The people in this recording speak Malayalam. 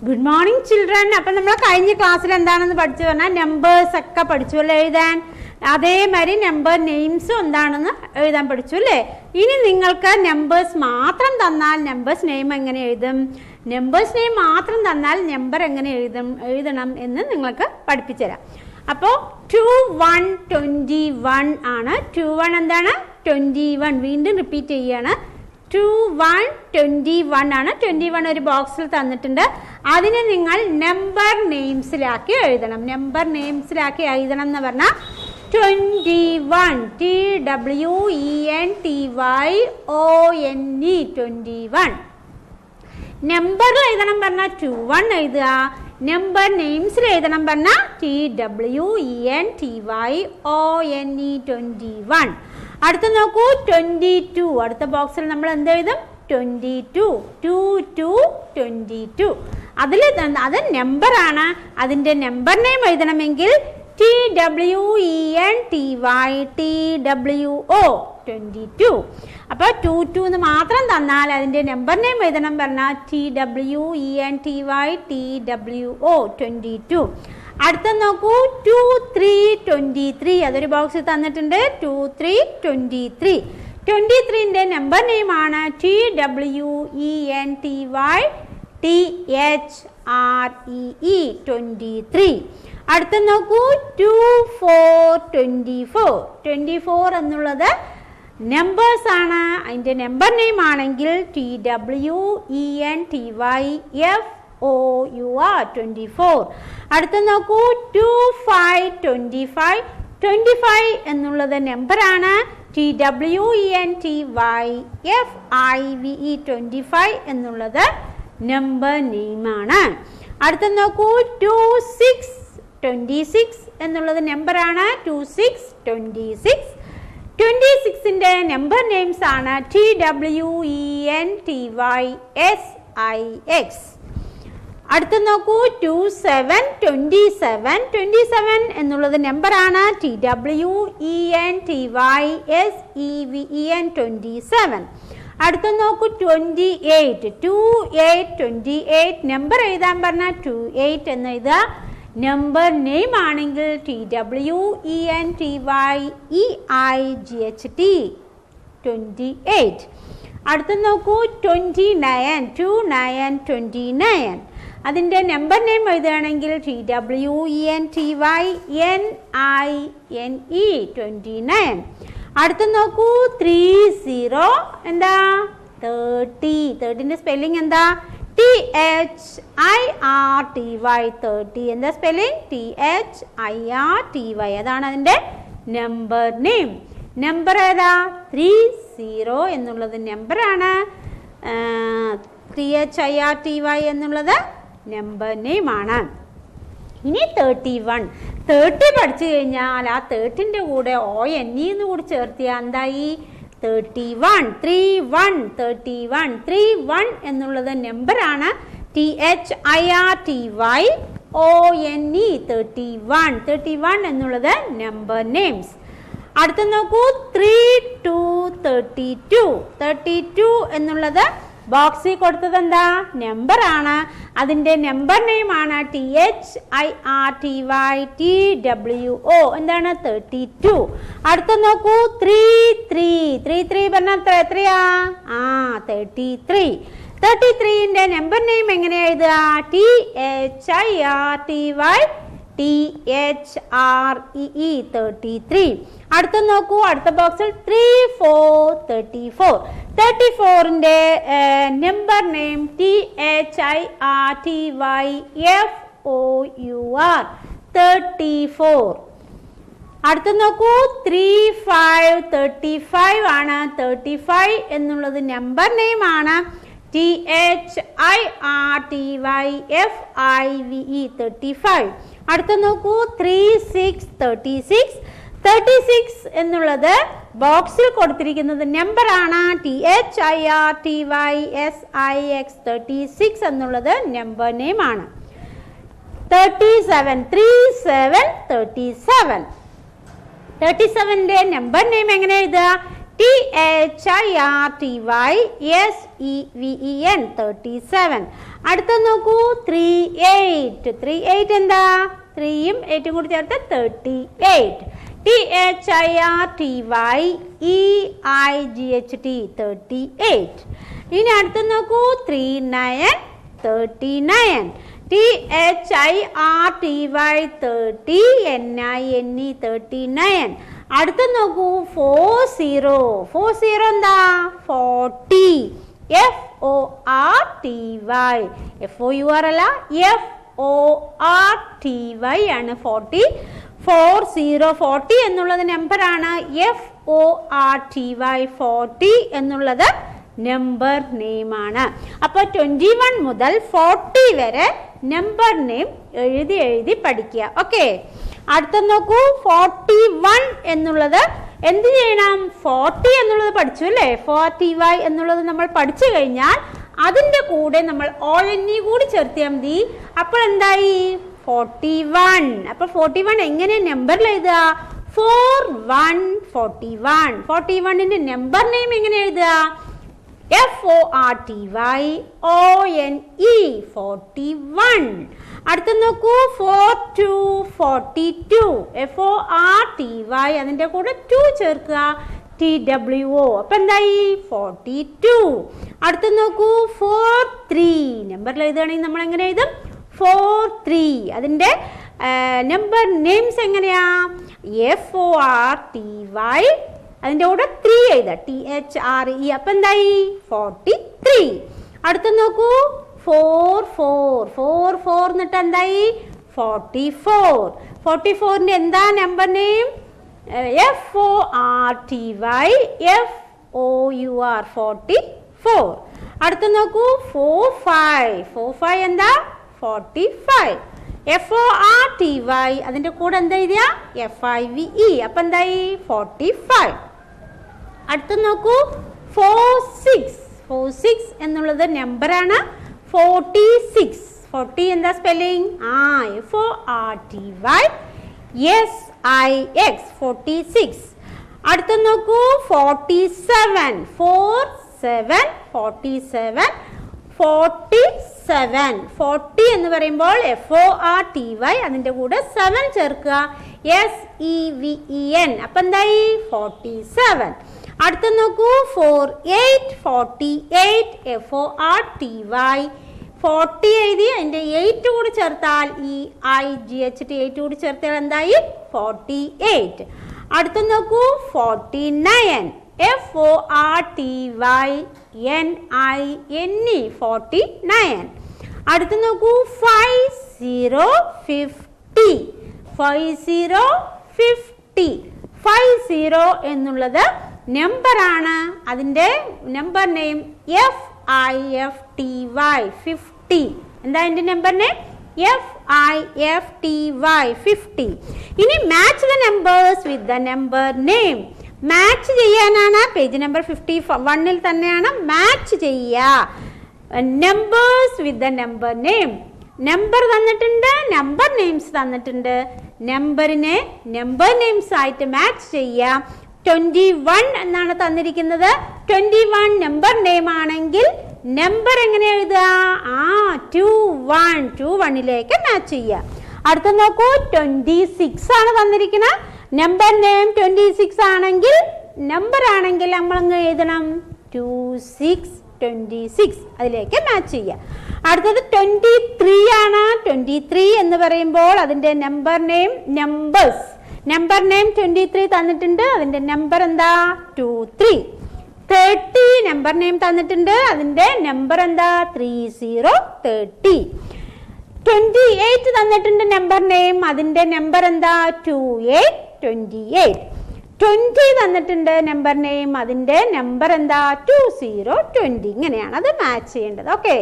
Good morning children. അപ്പം നമ്മൾ കഴിഞ്ഞ ക്ലാസ്സിൽ എന്താണെന്ന് പഠിച്ചു പറഞ്ഞാൽ നമ്പേഴ്സ് ഒക്കെ പഠിച്ചുവല്ലോ എഴുതാൻ. അതേമാതിരി നമ്പർ നെയിംസും എന്താണെന്ന് എഴുതാൻ പഠിച്ചു അല്ലേ. ഇനി നിങ്ങൾക്ക് നമ്പേഴ്സ് മാത്രം തന്നാൽ നമ്പേഴ്സ് നെയിം എങ്ങനെ എഴുതും, നമ്പേഴ്സ് നെയിം മാത്രം തന്നാൽ നമ്പർ എങ്ങനെ എഴുതണം എന്ന് നിങ്ങൾക്ക് പഠിപ്പിച്ചു തരാം. അപ്പോൾ 2121 ആണ്. 21 എന്താണ്? 21. വീണ്ടും റിപ്പീറ്റ് ചെയ്യാണ്. 2121 ആണ്. 21 ഒരു ബോക്സിൽ തന്നിട്ടുണ്ട്. അതിനെ നിങ്ങൾ നമ്പർ നെയിംസിലാക്കി എഴുതണം. നമ്പർ നെയിംസിലാക്കി എഴുതണം എന്ന് പറഞ്ഞാൽ 21 TWENTYONE 21. നമ്പറിൽ എഴുതണം പറഞ്ഞാൽ 21 എഴുതുക. നമ്പർ നെയിംസിൽ എഴുതണം പറഞ്ഞാൽ TWENTYONE 21. അടുത്ത നോക്കൂ 22. അടുത്ത ബോക്സിൽ നമ്മൾ എന്ത് എഴുതും? 22. അത് നമ്പറാണ്. അതിൻ്റെ നമ്പർ നെയിം എഴുതണമെങ്കിൽ TWENTYTWO 22. അപ്പോൾ 22 എന്ന് മാത്രം തന്നാൽ അതിൻ്റെ നമ്പർ നെയിം എഴുതണം പറഞ്ഞാൽ TWENTYTWO 22. അടുത്ത നോക്കൂ 2323. അതൊരു ബോക്സിൽ തന്നിട്ടുണ്ട്. 2323. 23ൻ്റെ നമ്പർ നെയിമാണ് TWENTYTHREE 23. അടുത്ത നോക്കൂ 2424. 24 എന്നുള്ളത് നമ്പേഴ്സ് ആണ്. അതിൻ്റെ നമ്പർ നെയിം ആണെങ്കിൽ TWENTYFOUR 24. അടുത്ത നോക്കൂ 2525. 25 എന്നുള്ളത് നമ്പറാണ്. TWENTYFIVE 25 എന്നുള്ളത് നമ്പർ നെയിമാണ്. അടുത്ത നോക്കൂ 2626 എന്നുള്ളത് നമ്പറാണ്. 2626. 26ൻ്റെ നമ്പർ നെയിംസ് ആണ് TWENTYSIX. അടുത്ത നോക്കൂ 2727. എന്നുള്ളത് നമ്പറാണ്. TWENTYSEVEN 27. അടുത്ത നോക്കൂ 28 നമ്പർ എഴുതാൻ പറഞ്ഞാൽ 28 എന്ന് എഴുതുക. നമ്പർ നെയിം ആണെങ്കിൽ TWENTYEIGHT 28. അടുത്ത നോക്കൂ 29. അതിൻ്റെ നമ്പർ നെയിം എഴുതുകയാണെങ്കിൽ TWENTYNINE 29. അടുത്ത നോക്കൂ 30. എന്താ? 30. 30ൻ്റെ സ്പെല്ലിംഗ് എന്താ? THIRTY 30. എന്താ സ്പെല്ലിംഗ്? THIRTY. അതാണ് അതിൻ്റെ നമ്പർ നെയിം. നമ്പർ ഏതാ? 30 എന്നുള്ളത് നമ്പറാണ്. THIRTY എന്നുള്ളത് നമ്പർ നെയിമാണ്. ഇനി 31. 30 പഠിച്ചു കഴിഞ്ഞാൽ ആ 30ൻ്റെ കൂടെ ONE എന്ന് കൂടി ചേർത്തിയാൽ എന്തായി? 31. 31 എന്നുള്ളത് നമ്പറാണ്. THIRTYONE 31 എന്നുള്ളത് നമ്പർ നെയിംസ്. അടുത്ത നോക്കൂ 32 എന്നുള്ളത് ബോക്സിൽ കൊടുത്തത് എന്താ? നമ്പറാണ്. അതിൻ്റെ നമ്പർ നെയിമാണ് THIRTYTWO. എന്താണ്? 32. അടുത്ത നോക്കൂ 33 പറഞ്ഞാൽ എത്രയാ? 33. 33ൻ്റെ നമ്പർ നെയിം എങ്ങനെ എഴുതുക? THIRTYTHREE 33. അടുത്ത നോക്കൂ അടുത്ത ബോക്സിൽ 34ൻ്റെ നമ്പർ നെയിം THIRTYFOUR 34. അടുത്ത നോക്കൂ 35 ആണ്. 35 എന്നുള്ളത് നമ്പർ നെയിമാണ്. THIRTYFIVE 35. അടുത്ത നോക്കൂ 36 എന്നുള്ളത് ബോക്സിൽ കൊടുത്തിരിക്കുന്നത് നമ്പറാണ്. THIRTYSIX 36 എന്നുള്ളത് നമ്പർ നെയിമാണ്. 37ൻ്റെ നമ്പർ നെയിം എങ്ങനെ എഴുതുക? THIRTYSEVEN 37. അടുത്ത നോക്കൂ 38. 38 എന്താ? 3യും 8ഉം കൂടി ചേർത്ത് 38. THIRTYEIGHT 38. ഇനി അടുത്ത നോക്കൂ 39. 39. THIRTY 39. അടുത്ത നോക്കൂ 40. 40 എന്താ? 40. FORTY. FOUR അല്ല, FORTY ആണ് 40. 40 എന്നുള്ളത് നമ്പറാണ്. FORTY 40 എന്നുള്ളത് നമ്പർ നെയിമാണ്. അപ്പോൾ 21 മുതൽ 40 വരെ നമ്പർ നെയിം എഴുതി പഠിക്കുക. ഓക്കെ, അടുത്ത നോക്കൂ 41 എന്നുള്ളത് എന്ത് ചെയ്യണം? 40 എന്നുള്ളത് പഠിച്ചു അല്ലേ? 40Y എന്നുള്ളത് നമ്മൾ പഠിച്ചു കഴിഞ്ഞാൽ അതിൻ്റെ കൂടെ നമ്മൾ ONE കൂടി ചേർത്തിയാൽ മതി. അപ്പോൾ എന്തായി? 41. അപ്പോൾ 41 എങ്ങനെ നമ്പറിൽ എഴുതുക? 4141. 41ന്റെ നമ്പർ നെയിം എങ്ങനെ എഴുതുക? FORTYONE 41. അടുത്ത നോക്കൂ 42. FORTY അതിന്റെ കൂടെ 2 ചേർക്കുക, TWO. അപ്പൊ എന്തായി? 42. അടുത്ത നോക്കൂ 43. നമ്പറിൽ എഴുതുകയാണെങ്കിൽ നമ്മൾ എങ്ങനെ എഴുതും? 43. അതിന്റെ നമ്പർ നെയിംസ് എങ്ങനെയാ? FORTY അതിന്റെ കൂടെ 3 എഴുതാം, THRE. അപ്പൊ എന്തായി? 43. അടുത്ത നോക്കൂ 44 എന്നിട്ട് എന്തായി? 44. 44ന്റെ എന്താ നമ്പർ നെയിം? FORTY FOUR 44. അടുത്ത നോക്കൂ 45 എന്താ? 45. FORTY അതിന്റെ കൂടെ എന്താ എഴുതിയ? FIVE. അപ്പൊ എന്തായി? 45. അടുത്ത നോക്കൂ 46 എന്നുള്ളത് നമ്പറാണ്. 46. 40 എന്താ സ്പെല്ലിംഗ്? FORTY SIX 46. അടുത്ത നോക്കൂ 47. 47 40 എന്ന് പറയുമ്പോൾ FORTY അതിന്റെ കൂടെ 7 ചേർക്കുക, SEVEN. അപ്പൊ എന്തായി? 47. അടുത്ത നോക്കൂ 48 FORTY 40 എഴുതി അതിന്റെ 8 കൂടി ചേർത്താൽ EIGHT 8 കൂടി ചേർത്താൽ എന്തായി? 48. അടുത്ത നോക്കൂ 49 FORTYNINE 49. അടുത്ത നോക്കൂ 50 എന്നുള്ളത് നമ്പറാണ്. അതിന്റെ നമ്പർ നെയിം FIFTY 50. എന്താ അതിന്റെ നമ്പർ നെയിം? FIFTY 50. ഇനി match the numbers with the number name. Match ചെയ്യാനാണ് പേജ് നമ്പർ 51 തന്നെയാണ് മാച്ച് ചെയ്യുക. Numbers with the number name. Number തന്നിട്ടുണ്ട്, നമ്പർ നെയിംസ് തന്നിട്ടുണ്ട്. നമ്പറിനെ നമ്പർ നെയിംസ് ആയിട്ട് മാച്ച് ചെയ്യുക. 21 എന്നാണ് തന്നിരിക്കുന്നത്. 21 നമ്പർ നെയിം ആണെങ്കിൽ നമ്പർ എങ്ങനെ എഴുതുക? 21ലേക്ക് മാച്ച് ചെയ്യുക. അടുത്ത നോക്കൂ 26 ആണ് തന്നിരിക്കുന്നത്. നമ്പർ നെയിം 26 ആണെങ്കിൽ നമ്പർ ആണെങ്കിൽ നമ്മൾ അങ്ങ് എഴുതണം 26 അതിലേക്ക് മാച്ച് ചെയ്യുക. അടുത്തത് 23 ആണ്. 23 എന്ന് പറയുമ്പോൾ അതിന്റെ number name numbers. Number name 23 തന്നിട്ടുണ്ട്. അതിന്റെ നമ്പർ എന്താ? 23. 30 നമ്പർ നെയിം തന്നിട്ടുണ്ട്. അതിന്റെ നമ്പർ എന്താ? 30. 28 തന്നിട്ടുണ്ട് നമ്പർ നെയിം. അതിന്റെ നമ്പർ എന്താ? 28. 20 തന്നിട്ടുണ്ട് നമ്പർ നെയിം. അതിന്റെ നമ്പർ എന്താ? 20. ഇങ്ങനെയാണ് അത് മാച്ച് ചെയ്യേണ്ടത്. ഓക്കെ.